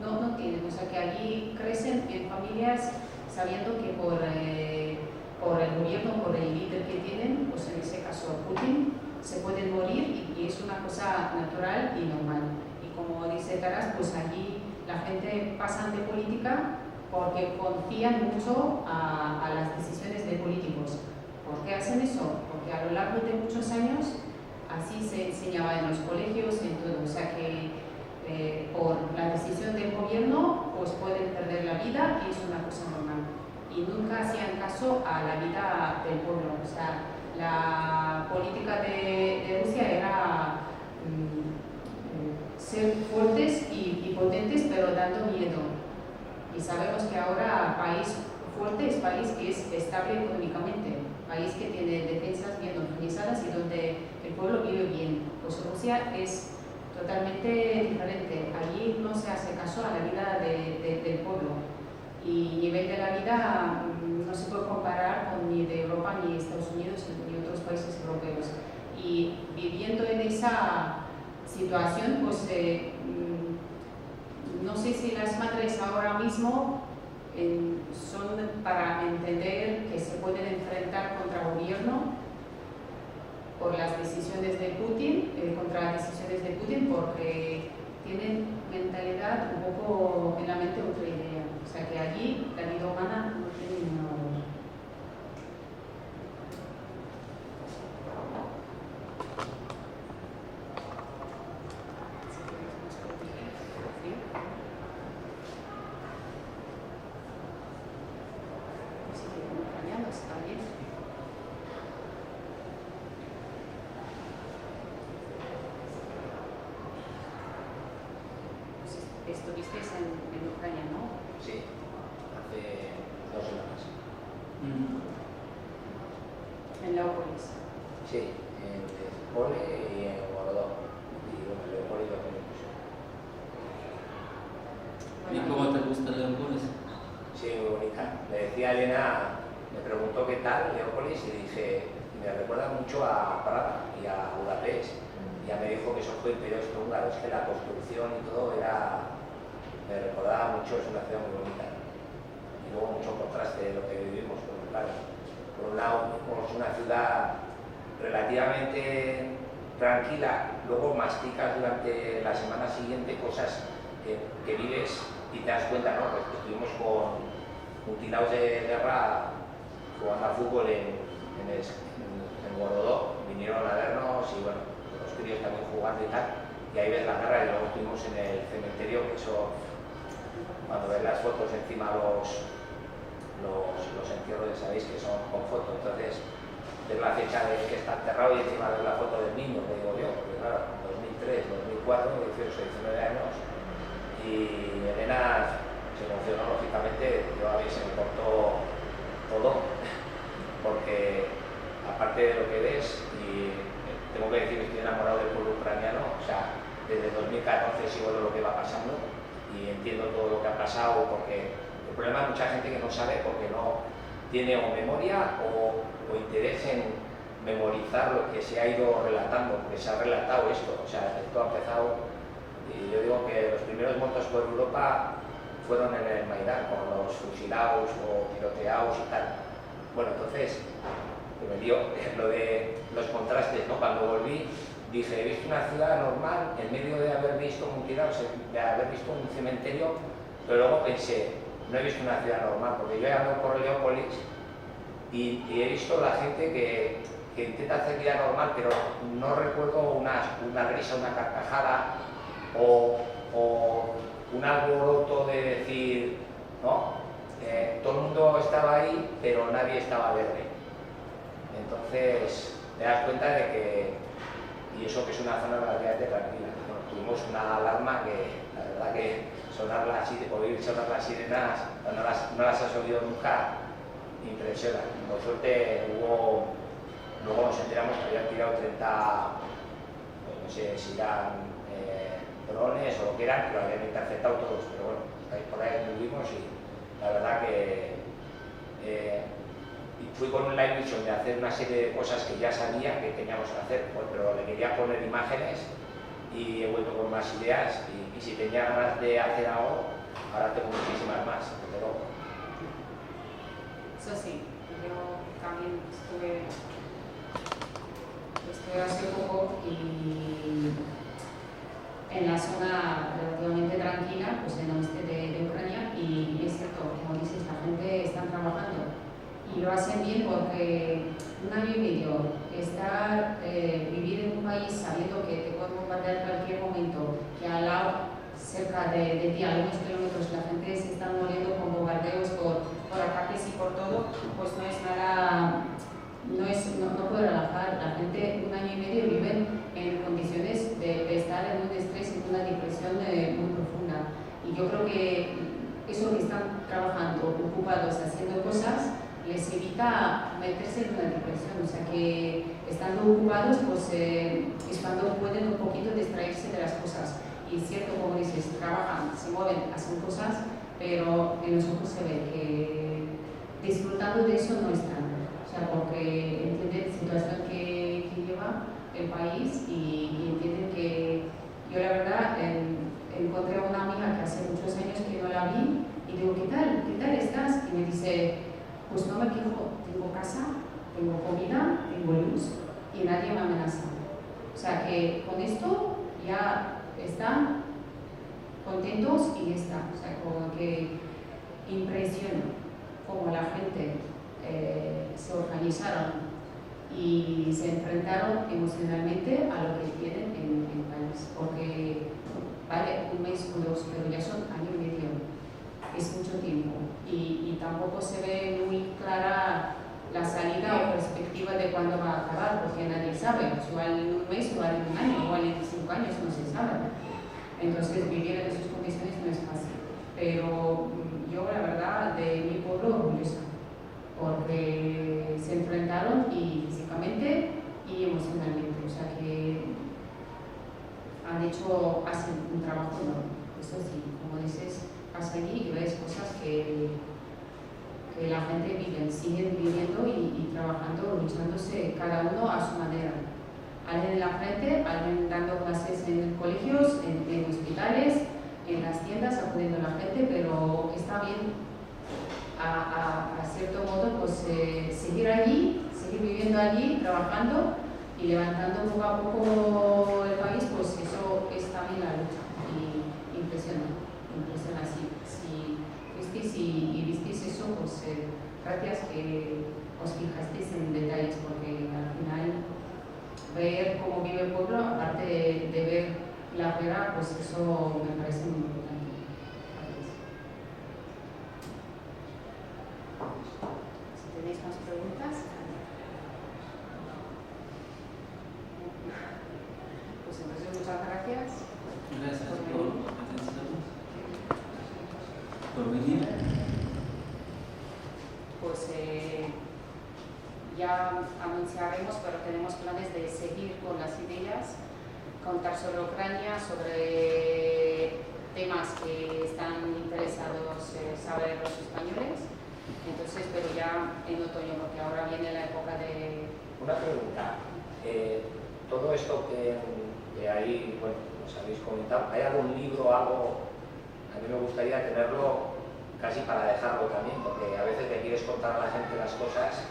no tienen, o sea, que allí crecen en familias sabiendo que por el gobierno, por el líder que tienen, pues en ese caso Putin, se pueden morir y es una cosa natural y normal. Y como dice Taras, pues allí la gente pasa de política porque confían mucho a las decisiones de políticos. ¿Por qué hacen eso? Porque a lo largo de muchos años así se enseñaba en los colegios, en todo. O sea que por la decisión del gobierno pues pueden perder la vida y es una cosa normal. Y nunca hacían caso a la vida del pueblo. O sea, la política de Rusia era ser fuertes y potentes, pero dando miedo. Y sabemos que ahora país fuerte es país que es estable económicamente, país que tiene defensas bien organizadas y donde el pueblo vive bien. Pues Rusia es totalmente diferente. Allí no se hace caso a la vida del pueblo. Y el nivel de la vida no se puede comparar con ni de Europa, ni Estados Unidos, ni otros países europeos. Y viviendo en esa situación, pues no sé si las madres ahora mismo son para entender que se pueden enfrentar contra el gobierno por las decisiones de Putin, contra las decisiones de Putin, porque tienen mentalidad un poco en la mente otra idea. O sea que allí la vida humana no tiene ningún valor. Estuvisteis en Ucrania, ¿no? Sí, hace 2 semanas. En Leópolis. Sí, en Pole y en Gorodó. Y bueno, en Leópolis lo tenemos. ¿Y cómo te gusta Leópolis? Sí, muy bonita. Me decía Elena, me preguntó qué tal Leópolis y dije, me recuerda mucho a Praga y a Budapest. Ya me dijo que eso fue imperio austrohúngaro, es que la construcción y todo me recordaba mucho, es una ciudad muy bonita. Y luego mucho contraste de lo que vivimos, porque claro, por un lado vivimos una ciudad relativamente tranquila, luego masticas durante la semana siguiente cosas que vives y te das cuenta, ¿no? Pues estuvimos con mutilados de guerra jugando a fútbol en Gorodó, vinieron a vernos y bueno, los críos también jugando y tal, y ahí ves la guerra y luego estuvimos en el cementerio, que eso, cuando ves las fotos encima los entierros, sabéis que son con foto, entonces ves la fecha de que está enterrado y encima ves la foto del niño, que digo yo, porque claro, 2003, 2004, 18, 19 años, y Elena se emocionó lógicamente, yo a mí se me cortó todo, porque aparte de lo que ves, y tengo que decir que estoy enamorado del pueblo ucraniano, o sea, desde 2014 sigo lo que va pasando y entiendo todo lo que ha pasado, porque el problema es mucha gente que no sabe porque no tiene o memoria o interés en memorizar lo que se ha ido relatando, porque se ha relatado esto, o sea, esto ha empezado, y yo digo que los primeros muertos por Europa fueron en el Maidán, con los fusilados o tiroteados y tal. Bueno, entonces, me dio lo de los contrastes, ¿no? Cuando volví, dije, he visto una ciudad normal en medio de haber visto mutilados, de haber visto un cementerio, pero luego pensé, no he visto una ciudad normal, porque yo he andado por Leópolis y he visto la gente que intenta hacer vida normal, pero no recuerdo una risa, una carcajada o un alboroto de decir, ¿no? Todo el mundo estaba ahí, pero nadie estaba verde. Entonces, te das cuenta de que, y eso que es una zona relativamente tranquila, bueno, tuvimos una alarma que, la verdad que oír sonar las sirenas, no las has oído nunca, impresiona. Por suerte luego nos enteramos que habían tirado 30, no sé si eran drones o lo que eran, pero habían interceptado todos, pero bueno, por ahí vivimos y la verdad que y fui con una ilusión de hacer una serie de cosas que ya sabía que teníamos que hacer, pues, pero le quería poner imágenes y he vuelto con más ideas y si tenía ganas de hacer algo, ahora tengo muchísimas más, pero... Eso sí, yo también estuve hace poco y en la zona relativamente tranquila, pues en el oeste de Ucrania, y es cierto, como dices, la gente está trabajando y lo hacen bien porque un año y medio vivir en un país sabiendo que te pueden bombardear en cualquier momento, que al lado, cerca de ti, a algunos kilómetros, la gente se está muriendo con bombardeos por ataques y por todo, pues no es nada, no puede relajar. La gente un año y medio vive en condiciones de estar en un estrés, en una depresión muy profunda. Y yo creo que eso que están trabajando, ocupados, haciendo cosas, les evita meterse en una depresión. O sea que estando ocupados, pues es cuando pueden un poquito distraerse de las cosas. Y es cierto, como dices, trabajan, se mueven, hacen cosas, pero en los ojos se ve que disfrutando de eso no están. O sea, porque entienden la situación que lleva el país y entienden que yo la verdad encontré a una amiga que hace muchos años que no la vi y digo, ¿qué tal estás? Y me dice, pues no me quejo, tengo casa, tengo comida, tengo luz y nadie me amenaza. O sea que con esto ya están contentos y ya está. O sea, como que impresiona cómo la gente se organizaron y se enfrentaron emocionalmente a lo que tienen en el país. Porque vale un mes o dos, pero ya son año y medio. Es mucho tiempo y tampoco se ve muy clara la salida o perspectiva de cuándo va a acabar, porque nadie sabe, igual en un mes, igual en un año, igual en 5 años, no se sabe. Entonces vivir en esas condiciones no es fácil, pero yo la verdad de mi pueblo orgullosa, porque se enfrentaron y físicamente y emocionalmente, o sea que hacen un trabajo enorme. Eso sí, como dices, vas allí y ves cosas que la gente vive, siguen viviendo y trabajando, luchándose cada uno a su manera. Alguien en la frente, alguien dando clases en colegios, en hospitales, en las tiendas, acudiendo a la gente, pero está bien a cierto modo pues seguir allí, seguir viviendo allí, trabajando y levantando poco a poco el país, pues eso es también la lucha y impresiona si visteis eso, pues gracias que os fijasteis en detalles, porque al final ver cómo vive el pueblo, aparte de ver la guerra, pues eso me parece muy importante. Si tenéis más preguntas, pues entonces muchas gracias. Gracias por atención, por venir. Pues ya anunciaremos, pero tenemos planes de seguir con las ideas, contar sobre Ucrania, sobre temas que están interesados saber los españoles. Entonces, pero ya en otoño, porque ahora viene la época de... Una pregunta. Todo esto que ahí, bueno, nos habéis comentado, ¿hay algún libro, algo? A mí me gustaría tenerlo casi para dejarlo también, porque a veces le quieres contar a la gente las cosas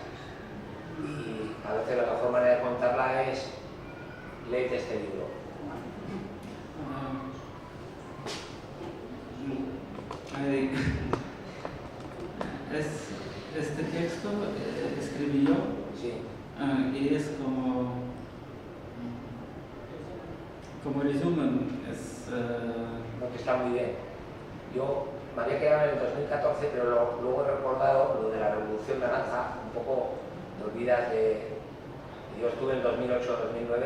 y a veces la mejor manera de contarla es léete este libro. Este texto escribí yo, Sí. y es como resumen. Lo que está muy bien. Yo me había quedado en el 2014, pero luego he recordado lo de la Revolución Naranja, un poco te olvidas de... Yo estuve en 2008-2009,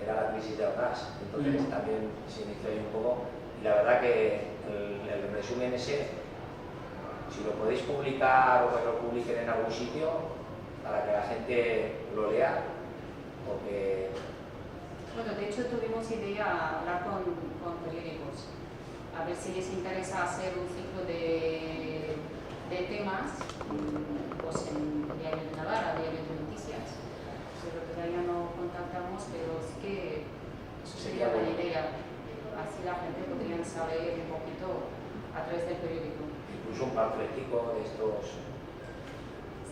era la crisis del gas, entonces también se inició ahí un poco, y la verdad que el resumen ese, si lo podéis publicar o que lo publiquen en algún sitio, para que la gente lo lea, porque... Bueno, de hecho tuvimos idea de hablar con periódicos, a ver si les interesa hacer un ciclo de temas, pues en Diario de Navarra, Diario de Noticias, pero todavía no contactamos, pero sí que eso sería buena idea, así la gente podría saber un poquito a través del periódico. Incluso un panfletico de estos...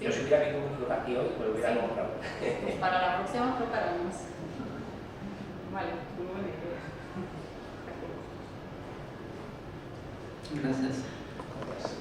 Sí. Yo si hubiera visto un libro aquí hoy, me lo hubiera Sí. comprado. Pues para la próxima preparamos. Vale, muy buena idea. Gracias. Gracias.